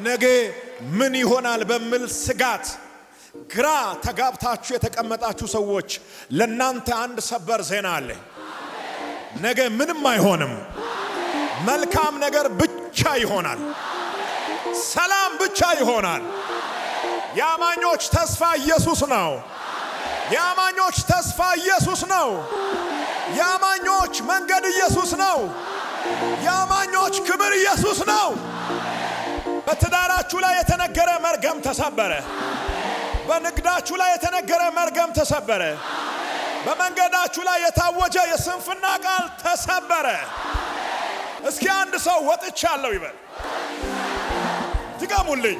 ነገ ምን ይሆናል በሚል ስጋት ግራ ተጋብታችሁ የተቀመጣችሁ ሰዎች ለናንተ አንድ ሰበር ዜና አለ። ነገ ምንም አይሆንም። መልካም ነገር ብቻ ይሆናል። ሰላም ብቻ ይሆናል። የአማኞች ተስፋ ኢየሱስ ነው። የአማኞች ተስፋ ኢየሱስ ነው። የአማኞች መንገድ ኢየሱስ ነው። የአማኞች ክብር ኢየሱስ ነው። በትዳራችሁ ላይ የተነገረ መርገም ተሰበረ። በንግዳችሁ ላይ የተነገረ መርገም ተሰበረ። በመንገዳችሁ ላይ የታወጀ የስንፍና ቃል ተሰበረ። እስኪ አንድ ሰው ወጥቻለሁ ይበል። ድገሙልኝ።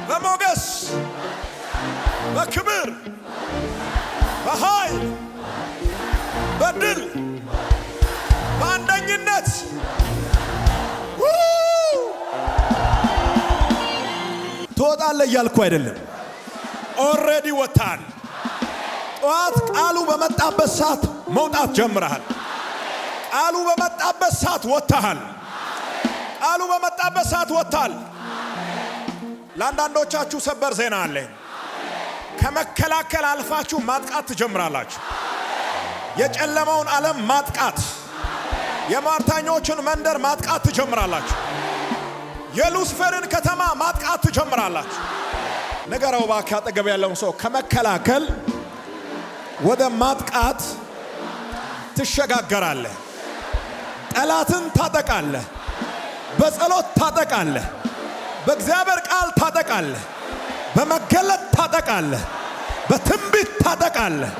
በሞገስ በክብር በኃይል በድል በአንደኝነት ትወጣለህ እያልኩ አይደለም። ኦልሬዲ ወጥተሃል። ጠዋት ቃሉ በመጣበት ሰዓት መውጣት ጀምረሃል። ቃሉ በመጣበት ሰዓት ወጥተሃል። ቃሉ በመጣበት ሰዓት ወጥተሃል። ለአንዳንዶቻችሁ ሰበር ዜና አለ። ከመከላከል አልፋችሁ ማጥቃት ትጀምራላችሁ። የጨለመውን ዓለም ማጥቃት፣ የማርታኞችን መንደር ማጥቃት ትጀምራላችሁ። የሉሲፈርን ከተማ ማጥቃት ትጀምራላችሁ። ነገረው እባክህ አጠገብ ያለውን ሰው ከመከላከል ወደ ማጥቃት ትሸጋገራለህ። ጠላትን ታጠቃለህ። በጸሎት ታጠቃለህ። በእግዚአብሔር ቃል ታጠቃለህ። በመገለጥ ታጠቃለህ። በትንቢት ታጠቃለህ።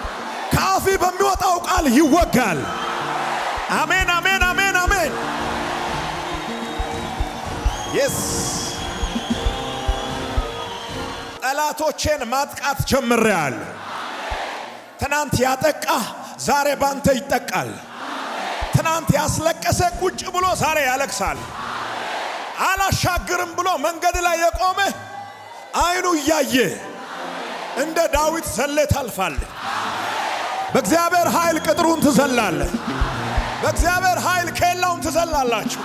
ከአፊ በሚወጣው ቃል ይወጋል። አሜን አሜን አሜን አሜን። የስ ጠላቶቼን ማጥቃት ጀምሬአለሁ። ትናንት ያጠቃ ዛሬ ባንተ ይጠቃል። ትናንት ያስለቀሰ ቁጭ ብሎ ዛሬ ያለቅሳል። አላሻግርም ብሎ መንገድ ላይ የቆመ አይኑ እያየ እንደ ዳዊት ዘለ ታልፋለህ። በእግዚአብሔር ኃይል ቅጥሩን ትዘላለህ። በእግዚአብሔር ኃይል ኬላውን ትዘላላችሁ።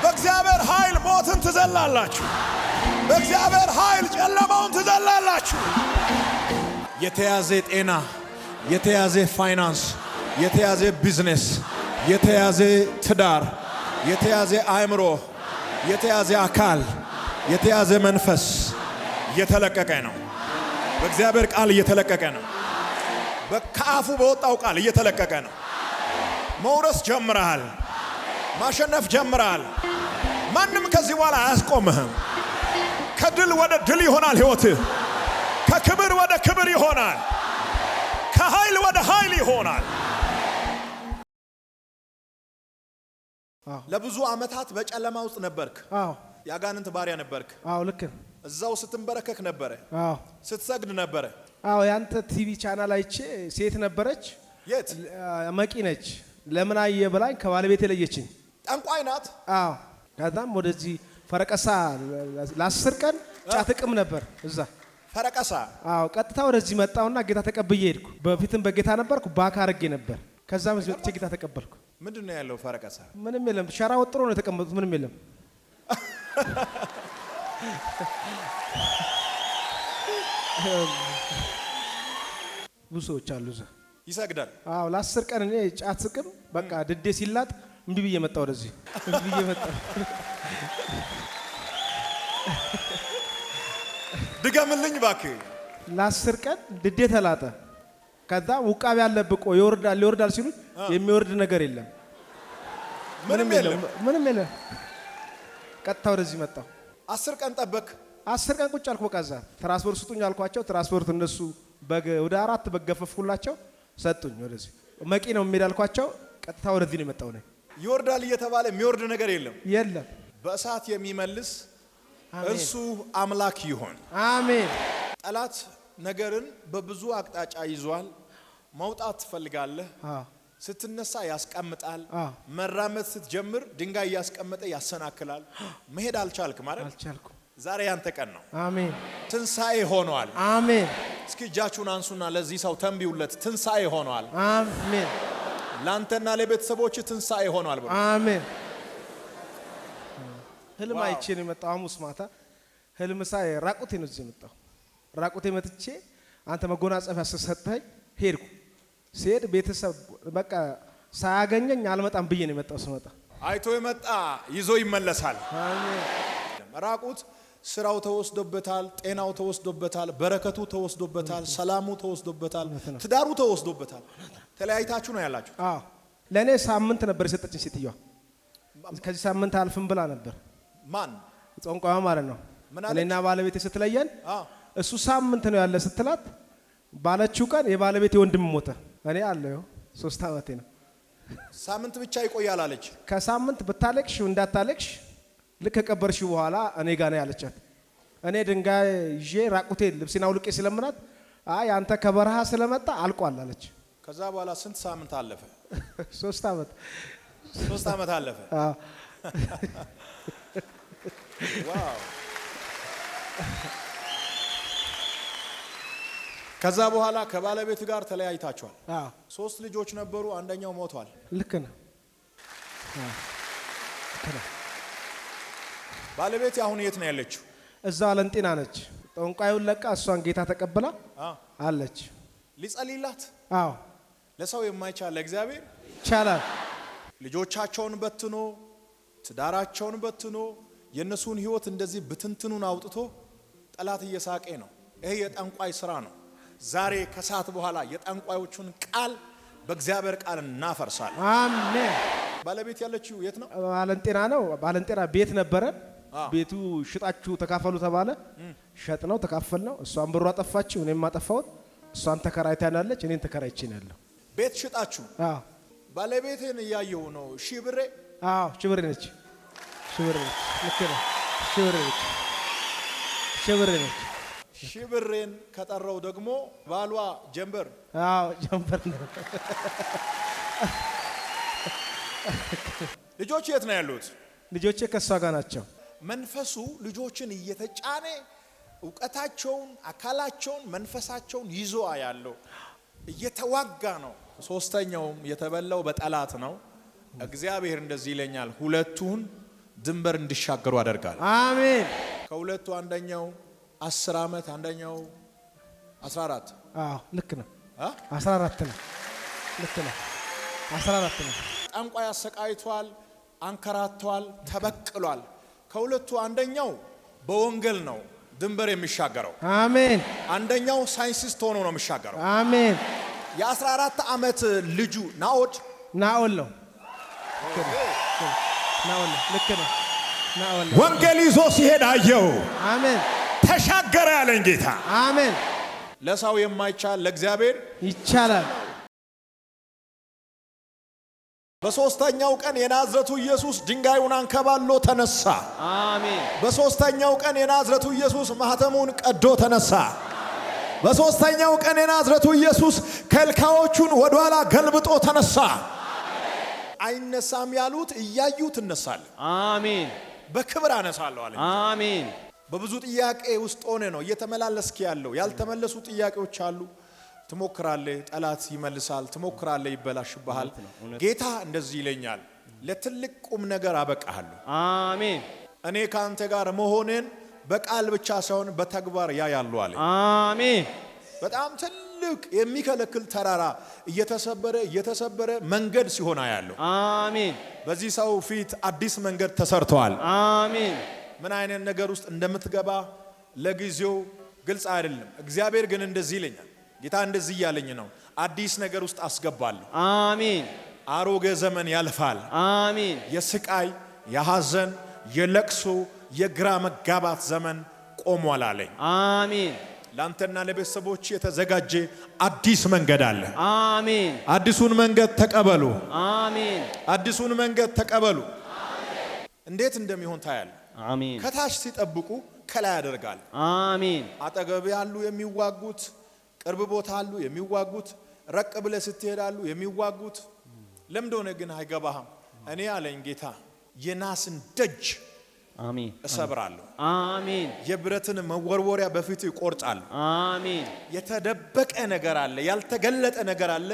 በእግዚአብሔር ኃይል ሞትን ትዘላላችሁ። በእግዚአብሔር ኃይል ጨለማውን ትዘላላችሁ። የተያዘ ጤና፣ የተያዘ ፋይናንስ፣ የተያዘ ቢዝነስ፣ የተያዘ ትዳር፣ የተያዘ አእምሮ፣ የተያዘ አካል፣ የተያዘ መንፈስ እየተለቀቀ ነው። በእግዚአብሔር ቃል እየተለቀቀ ነው። ከአፉ በወጣው ቃል እየተለቀቀ ነው። መውረስ ጀምረሃል። ማሸነፍ ጀምረሃል። ማንም ከዚህ በኋላ አያስቆምህም። ከድል ወደ ድል ይሆናል ሕይወትህ። ከክብር ወደ ክብር ይሆናል። ከኃይል ወደ ኃይል ይሆናል። ለብዙ ዓመታት በጨለማ ውስጥ ነበርክ። ያጋንንት ባሪያ ነበርክ። ልክ እዛው ስትንበረከክ ነበረ። ስትሰግድ ነበረ። ያንተ ቲቪ ቻናል አይቼ ሴት ነበረች። የት መቂ ነች። ለምን አየ ብላኝ ከባለቤቴ ለየችኝ። ጠንቋይ ናት። ከዛም ወደዚህ ፈረቀሳ ለ10 ቀን ጫት ጥቅም ነበር እዛ ፈረቀሳ። ቀጥታ ወደዚህ መጣውና ጌታ ተቀብዬ ሄድኩ። በፊትም በጌታ ነበርኩ፣ ባካ አርጌ ነበር። ከዛም ወጥቼ ጌታ ተቀበልኩ። ምንድነው ያለው ፈረቀሳ? ምንም የለም። ሸራ ወጥሮ ነው የተቀመጡት። ምንም የለም። ብዙ ሰዎች አሉ እዛ ይሰግዳል። ለ10 ቀን እኔ ጫት ስቅም በቃ ድዴ ሲላጥ እምቢ ብዬ መጣሁ። ወደዚህ እምቢ ብዬ መጣሁ። ድገምልኝ እባክህ። ለ10 ቀን ድዴ ተላጠ። ከዛ ውቃቢ ያለብቆ ይወርዳል ሲሉ የሚወርድ ነገር የለም። ምንም የለም። ቀጥታ ወደዚህ መጣሁ። 10 ቀን ጠበቅ። 10 ቀን ቁጭ አልኩ። በቃ እዛ ትራንስፖርት ስጡኝ አልኳቸው። ትራንስፖርት እነሱ ወደ 4 በገፈፍኩላቸው ሰጡኝ። ወደዚህ መቂ ነው የሚሄድ አልኳቸው። ቀጥታ ወደዚህ ነው የመጣው። ነኝ ይወርዳል እየተባለ የሚወርድ ነገር የለም። በእሳት የሚመልስ እርሱ አምላክ ይሆን። አሜን። ጠላት ነገርን በብዙ አቅጣጫ ይዟል። መውጣት ትፈልጋለህ፣ ስትነሳ ያስቀምጣል። መራመድ ስትጀምር ድንጋይ ያስቀመጠ ያሰናክላል። መሄድ አልቻልክ ማለት አልቻልኩ። ዛሬ ያንተ ቀን ነው። አሜን። ትንሳኤ ሆኗል። አሜን። እስኪ እጃችሁን አንሱና ለዚህ ሰው ተንቢውለት። ትንሳኤ ሆኗል። አሜን። ላንተና ለቤተሰቦች ትንሳኤ ሆኗል ብሎ። አሜን። ህልም አይቼ ነው የመጣው። ሐሙስ ማታ ህልም ሳይ ራቁቴ ነው እዚህ የመጣው። ራቁቴ መጥቼ አንተ መጎናጸፊያ ሰጠኸኝ ሄድኩ። ሲሄድ ቤተሰብ በቃ ሳያገኘኝ አልመጣም ብዬ ነው የመጣው። ስመጣ አይቶ የመጣ ይዞ ይመለሳል። አሜን። ራቁት ስራው ተወስዶበታል፣ ጤናው ተወስዶበታል፣ በረከቱ ተወስዶበታል፣ ሰላሙ ተወስዶበታል፣ ትዳሩ ተወስዶበታል። ተለያይታችሁ ነው ያላችሁ? አዎ። ለኔ ሳምንት ነበር የሰጠችኝ ሴትዮዋ። ከዚህ ሳምንት አልፍም ብላ ነበር። ማን? ጾንቋዋ ማለት ነው። እኔና ባለቤቴ ስትለየን እሱ ሳምንት ነው ያለ ስትላት ባለችው ቀን የባለቤቴ ወንድም ሞተ። እኔ አለሁ 3 አመቴ ነው። ሳምንት ብቻ ይቆያል አለች። ከሳምንት ብታለቅሽ እንዳታለቅሽ ልክ ከቀበርሽው በኋላ እኔ ጋር ነው ያለቻት። እኔ ድንጋይ ይዤ ራቁቴ ልብሴን አውልቄ ስለምናት አይ አንተ ከበረሃ ስለመጣ አልቋል አለች። ከዛ በኋላ ስንት ሳምንት አለፈ? 3 አመት 3 አመት አለፈ። ዋው! ከዛ በኋላ ከባለቤት ጋር ተለያይታችኋል? 3 ልጆች ነበሩ፣ አንደኛው ሞቷል። ልክ ነው። ባለቤት አሁን የት ነው ያለችው? እዛ አለንጤና ነች። ጠንቋዩን ለቃ እሷን ጌታ ተቀብላ አለች። ሊጸልይላት? አዎ። ለሰው የማይቻል ለእግዚአብሔር ይቻላል። ልጆቻቸውን በትኖ ትዳራቸውን በትኖ የነሱን ህይወት እንደዚህ ብትንትኑን አውጥቶ ጠላት እየሳቀ ነው። ይሄ የጠንቋይ ስራ ነው። ዛሬ ከሰዓት በኋላ የጠንቋዮቹን ቃል በእግዚአብሔር ቃል እናፈርሳለን። አሜን። ባለቤት ያለችው የት ነው? ባለንጤና ነው። ባለንጤና ቤት ነበረ። ቤቱ ሽጣችሁ ተካፈሉ ተባለ። ሸጥ ነው ተካፈል ነው። እሷን ብሯ አጠፋችው፣ እኔም አጠፋሁት። እሷን ተከራይታናለች፣ እኔን ተከራይቼ ነው ያለው። ቤት ሽጣችሁ? አዎ። ባለቤቴን እያየሁ ነው። ሺህ ብሬ? አዎ፣ ሺህ ብሬ ነች። ሺህ ብሬ ነች። ልክ ነው። ሺህ ብሬ ነች። ሺህ ብሬ ነች። ሺህ ብሬን ከጠራው ደግሞ ባሏ ጀንበር? አዎ፣ ጀንበር ነው። ልጆች የት ነው ያሉት? ልጆቼ ከሷ ጋር ናቸው። መንፈሱ ልጆችን እየተጫነ ዕውቀታቸውን፣ አካላቸውን፣ መንፈሳቸውን ይዞ ያለው እየተዋጋ ነው። ሶስተኛውም የተበላው በጠላት ነው። እግዚአብሔር እንደዚህ ይለኛል፣ ሁለቱን ድንበር እንዲሻገሩ አደርጋለሁ። አሜን። ከሁለቱ አንደኛው 10 አመት አንደኛው 14። አዎ ልክ ነው። 14 ነው። ልክ ነው። 14 ነው። ጠንቋይ አሰቃይቷል፣ አንከራቷል፣ ተበቅሏል። ከሁለቱ አንደኛው በወንጌል ነው ድንበር የሚሻገረው። አሜን። አንደኛው ሳይንቲስት ሆኖ ነው የሚሻገረው። አሜን። የ14 አመት ልጁ ናኦል ነው። ናኦል ልክ ነው። ናኦል ወንጌል ይዞ ሲሄድ አየው። አሜን። ተሻገረ ያለኝ ጌታ። አሜን። ለሰው የማይቻል ለእግዚአብሔር ይቻላል። በሶስተኛው ቀን የናዝረቱ ኢየሱስ ድንጋዩን አንከባሎ ተነሳ። አሜን። በሶስተኛው ቀን የናዝረቱ ኢየሱስ ማህተሙን ቀዶ ተነሳ። በሶስተኛው ቀን የናዝረቱ ኢየሱስ ከልካዮቹን ወደ ኋላ ገልብጦ ተነሳ። አይነሳም ያሉት እያዩ ትነሳለ። አሜን። በክብር አነሳለሁ አለ። አሜን። በብዙ ጥያቄ ውስጥ ሆነ ነው እየተመላለስክ ያለው። ያልተመለሱ ጥያቄዎች አሉ። ትሞክራለህ፣ ጠላት ይመልሳል። ትሞክራለህ፣ ይበላሽብሃል። ጌታ እንደዚህ ይለኛል፣ ለትልቅ ቁም ነገር አበቃለሁ። አሜን። እኔ ካንተ ጋር መሆኔን በቃል ብቻ ሳይሆን በተግባር ያያሉ አለ። አሜን። በጣም ትልቅ የሚከለክል ተራራ እየተሰበረ መንገድ ሲሆን ያለው። አሜን። በዚህ ሰው ፊት አዲስ መንገድ ተሰርቷል። አሜን። ምን አይነት ነገር ውስጥ እንደምትገባ ለጊዜው ግልጽ አይደለም። እግዚአብሔር ግን እንደዚህ ይለኛል፣ ጌታ እንደዚህ ያለኝ ነው፣ አዲስ ነገር ውስጥ አስገባለሁ። አሜን። አሮጌ ዘመን ያልፋል። አሜን። የስቃይ፣ የሐዘን፣ የለቅሶ፣ የግራ መጋባት ዘመን ቆሟል አለኝ። አሜን። ላንተና ለቤተሰቦች የተዘጋጀ አዲስ መንገድ አለ። አሜን። አዲሱን መንገድ ተቀበሉ። አሜን። አዲሱን መንገድ ተቀበሉ። እንዴት እንደሚሆን ታያለ። አሜን። ከታች ሲጠብቁ ከላይ ያደርጋል። አሜን። አጠገብ ያሉ የሚዋጉት፣ ቅርብ ቦታ አሉ የሚዋጉት፣ ረቅ ብለ ስትሄዳሉ የሚዋጉት። ለምንድነው ግን አይገባህም። እኔ ያለኝ ጌታ የናስን ደጅ አሜን እሰብራለሁ። አሜን። የብረትን መወርወሪያ በፊት ይቆርጣል። አሜን። የተደበቀ ነገር አለ፣ ያልተገለጠ ነገር አለ።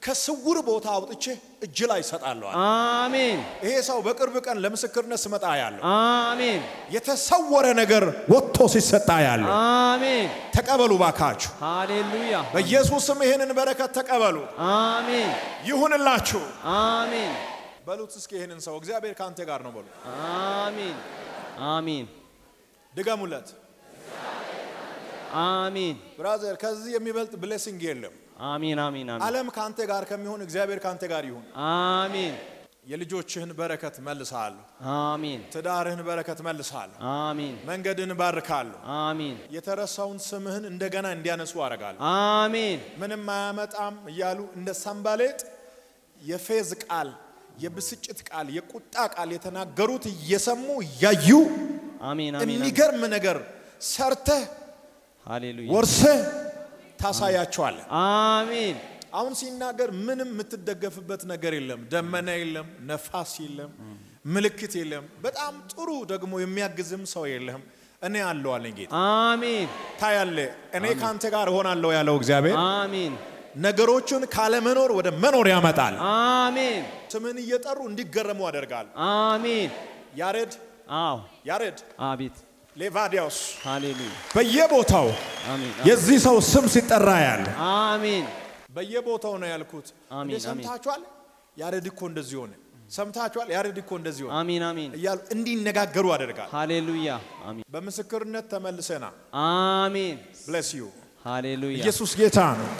ከስውር ቦታ አውጥቼ እጅ ላይ ሰጣለሁ። አሜን። ይሄ ሰው በቅርብ ቀን ለምስክርነት ስመጣ ያለው አሜን። የተሰወረ ነገር ወጥቶ ሲሰጣ ያለው አሜን። ተቀበሉ ባካችሁ። ሃሌሉያ። በኢየሱስ ስም ይሄንን በረከት ተቀበሉ። አሜን። ይሁንላችሁ። አሜን። በሉት እስኪ ይሄንን ሰው እግዚአብሔር ካንተ ጋር ነው በሉ። አሜን። አሜን። ድገሙለት። አሜን። ብራዘር ከዚህ የሚበልጥ ብሌሲንግ የለም። አሜን። አሜን። አሜን። ዓለም ካንተ ጋር ከሚሆን እግዚአብሔር ካንተ ጋር ይሁን። አሜን። የልጆችህን በረከት መልሳለሁ። አሜን። ትዳርህን በረከት መልሳለሁ። አሜን። መንገድን ባርካለሁ። አሜን። የተረሳውን ስምህን እንደገና እንዲያነሱ አረጋለሁ። አሜን። ምንም አያመጣም እያሉ እንደ ሰንባሌጥ የፌዝ ቃል፣ የብስጭት ቃል፣ የቁጣ ቃል የተናገሩት እየሰሙ እያዩ አሜን። አሜን። የሚገርም ነገር ሰርተህ ሃሌሉያ ወርሰህ ታሳያቸዋለህ። አሜን። አሁን ሲናገር ምንም የምትደገፍበት ነገር የለም። ደመና የለም፣ ነፋስ የለም፣ ምልክት የለም። በጣም ጥሩ ደግሞ የሚያግዝም ሰው የለም። እኔ አለው አለኝ ጌታ። አሜን። ታያለህ፣ እኔ ካንተ ጋር እሆናለሁ ያለው እግዚአብሔር አሜን። ነገሮችን ካለመኖር ወደ መኖር ያመጣል። አሜን። ስምን እየጠሩ እንዲገረሙ አደርጋል። አሜን። ያሬድ ያሬድ አቤት ሌቫዲያስ ሃሌሉያ በየቦታው አሜን። የዚህ ሰው ስም ሲጠራ ያለ አሜን። በየቦታው ነው ያልኩት። አሜን። ሰምታችኋል? ያሬድ እኮ እንደዚህ ሆነ። ሰምታችኋል? ያሬድ እኮ እንደዚህ ሆነ። አሜን። አሜን እያሉ እንዲነጋገሩ አደርጋል። ሃሌሉያ አሜን። በምስክርነት ተመልሰና አሜን። ብሌስ ዩ ሃሌሉያ ኢየሱስ ጌታ ነው።